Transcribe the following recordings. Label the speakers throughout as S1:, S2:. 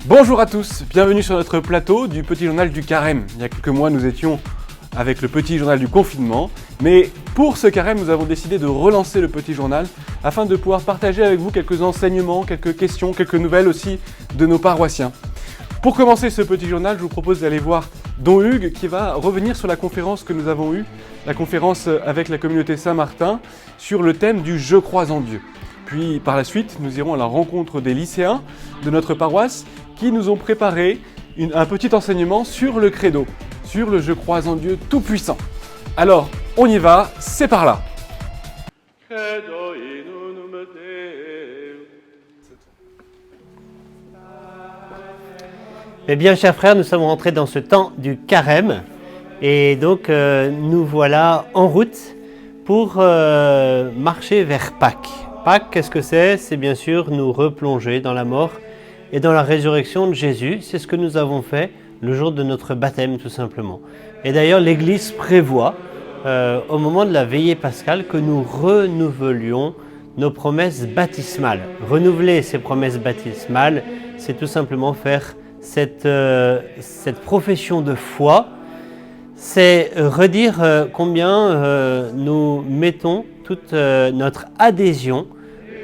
S1: Bonjour à tous, bienvenue sur notre plateau du Petit Journal du Carême. Il y a quelques mois, nous étions avec le Petit Journal du confinement, mais pour ce Carême, nous avons décidé de relancer le Petit Journal afin de pouvoir partager avec vous quelques enseignements, quelques questions, quelques nouvelles aussi de nos paroissiens. Pour commencer ce Petit Journal, je vous propose d'aller voir Don Hugues qui va revenir sur la conférence que nous avons eue, la conférence avec la communauté Saint-Martin sur le thème du « Je crois en Dieu ». Puis par la suite, nous irons à la rencontre des lycéens de notre paroisse qui nous ont préparé un petit enseignement sur le credo, sur le « Je crois en Dieu tout-puissant ». Alors, on y va, c'est par là.
S2: Eh bien, chers frères, nous sommes rentrés dans ce temps du carême et donc nous voilà en route pour marcher vers Pâques. Pâques, qu'est-ce que c'est ? C'est bien sûr nous replonger dans la mort et dans la résurrection de Jésus. C'est ce que nous avons fait le jour de notre baptême, tout simplement. Et d'ailleurs, l'Église prévoit, au moment de la veillée pascale, que nous renouvelions nos promesses baptismales. Renouveler ces promesses baptismales, c'est tout simplement faire cette profession de foi, c'est redire combien nous mettons toute notre adhésion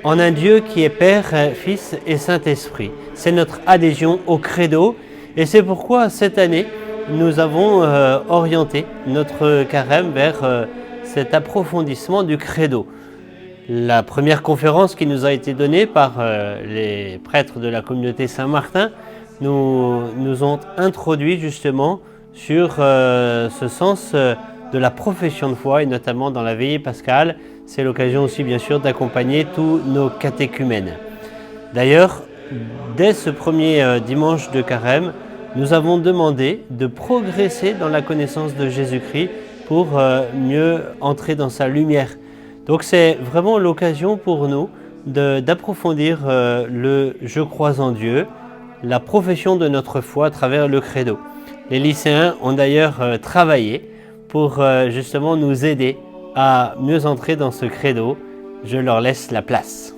S2: en un Dieu qui est Père, Fils et Saint-Esprit. C'est notre adhésion au credo et c'est pourquoi cette année, nous avons orienté notre carême vers cet approfondissement du credo. La première conférence qui nous a été donnée par les prêtres de la communauté Saint-Martin nous ont introduit justement sur ce sens de la profession de foi et notamment dans la veillée pascale. C'est l'occasion aussi bien sûr d'accompagner tous nos catéchumènes. D'ailleurs, dès ce premier dimanche de carême, nous avons demandé de progresser dans la connaissance de Jésus-Christ pour mieux entrer dans sa lumière. Donc c'est vraiment l'occasion pour nous d'approfondir le « Je crois en Dieu », la profession de notre foi à travers le credo. Les lycéens ont d'ailleurs travaillé pour justement nous aider à mieux entrer dans ce credo. Je leur laisse la place.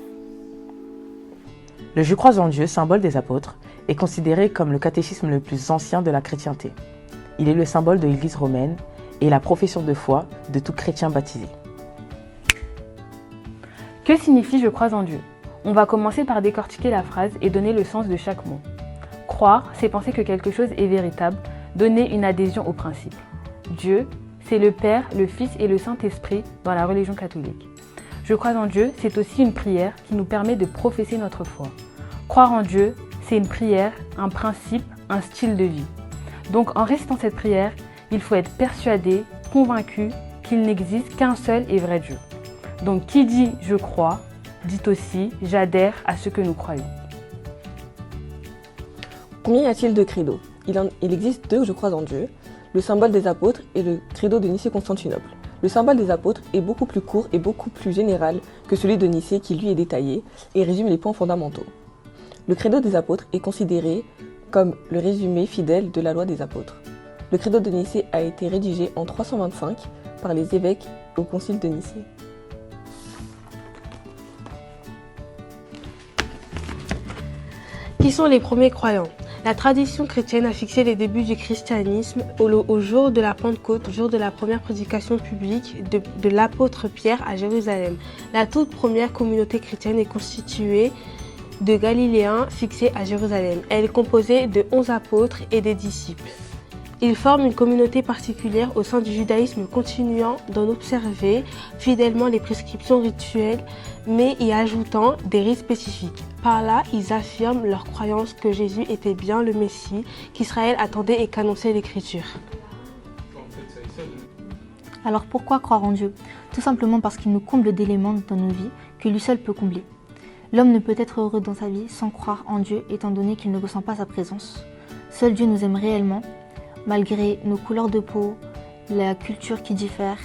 S3: Le « Je crois en Dieu », symbole des apôtres, est considéré comme le catéchisme le plus ancien de la chrétienté. Il est le symbole de l'Église romaine et la profession de foi de tout chrétien baptisé.
S4: Que signifie « Je crois en Dieu » ? On va commencer par décortiquer la phrase et donner le sens de chaque mot. Croire, c'est penser que quelque chose est véritable, donner une adhésion au principe. Dieu, c'est le Père, le Fils et le Saint-Esprit dans la religion catholique. Je crois en Dieu, c'est aussi une prière qui nous permet de professer notre foi. Croire en Dieu, c'est une prière, un principe, un style de vie. Donc en récitant cette prière, il faut être persuadé, convaincu qu'il n'existe qu'un seul et vrai Dieu. Donc qui dit « je crois » dit aussi « j'adhère à ce que nous croyons ».
S5: Combien y a-t-il de credos ? Il existe deux « je crois en Dieu », le symbole des apôtres et le credo de Nicée-Constantinople. Le symbole des apôtres est beaucoup plus court et beaucoup plus général que celui de Nicée qui lui est détaillé et résume les points fondamentaux. Le credo des apôtres est considéré comme le résumé fidèle de la loi des apôtres. Le credo de Nicée a été rédigé en 325 par les évêques au concile de Nicée.
S6: Qui sont les premiers croyants ? La tradition chrétienne a fixé les débuts du christianisme au jour de la Pentecôte, au jour de la première prédication publique de l'apôtre Pierre à Jérusalem. La toute première communauté chrétienne est constituée de Galiléens fixés à Jérusalem. Elle est composée de 11 apôtres et des disciples. Ils forment une communauté particulière au sein du judaïsme, continuant d'en observer fidèlement les prescriptions rituelles, mais y ajoutant des rites spécifiques. Par là, ils affirment leur croyance que Jésus était bien le Messie, qu'Israël attendait et qu'annonçait l'Écriture.
S7: Alors pourquoi croire en Dieu ? Tout simplement parce qu'il nous comble d'éléments dans nos vies que lui seul peut combler. L'homme ne peut être heureux dans sa vie sans croire en Dieu, étant donné qu'il ne ressent pas sa présence. Seul Dieu nous aime réellement, malgré nos couleurs de peau, la culture qui diffère,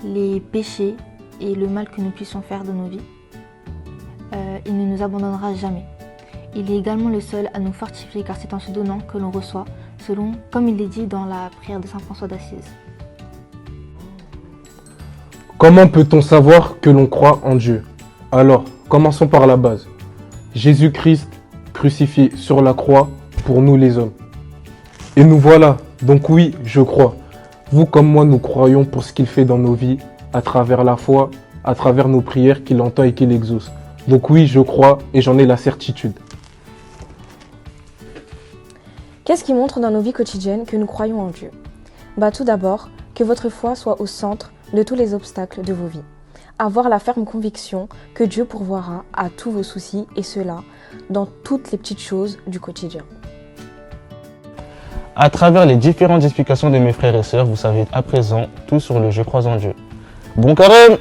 S7: les péchés et le mal que nous puissions faire dans nos vies. Il ne nous abandonnera jamais. Il est également le seul à nous fortifier car c'est en se donnant que l'on reçoit, comme il est dit dans la prière de Saint François d'Assise.
S8: Comment peut-on savoir que l'on croit en Dieu ? Alors, commençons par la base. Jésus-Christ, crucifié sur la croix, pour nous les hommes. Et nous voilà, donc oui, je crois. Vous comme moi, nous croyons pour ce qu'il fait dans nos vies, à travers la foi, à travers nos prières qu'il entend et qu'il exauce. Donc oui, je crois et j'en ai la certitude.
S9: Qu'est-ce qui montre dans nos vies quotidiennes que nous croyons en Dieu? Tout d'abord, que votre foi soit au centre de tous les obstacles de vos vies. Avoir la ferme conviction que Dieu pourvoira à tous vos soucis et cela dans toutes les petites choses du quotidien.
S10: À travers les différentes explications de mes frères et sœurs, vous savez à présent tout sur le Je crois en Dieu. Bon carême!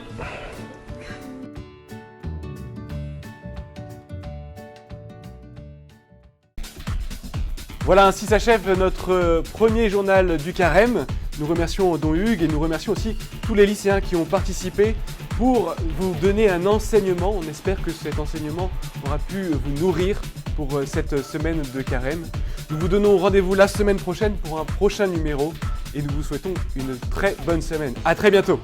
S1: Voilà, ainsi s'achève notre premier journal du carême. Nous remercions Don Hugues et nous remercions aussi tous les lycéens qui ont participé pour vous donner un enseignement. On espère que cet enseignement aura pu vous nourrir pour cette semaine de carême. Nous vous donnons rendez-vous la semaine prochaine pour un prochain numéro et nous vous souhaitons une très bonne semaine. À très bientôt.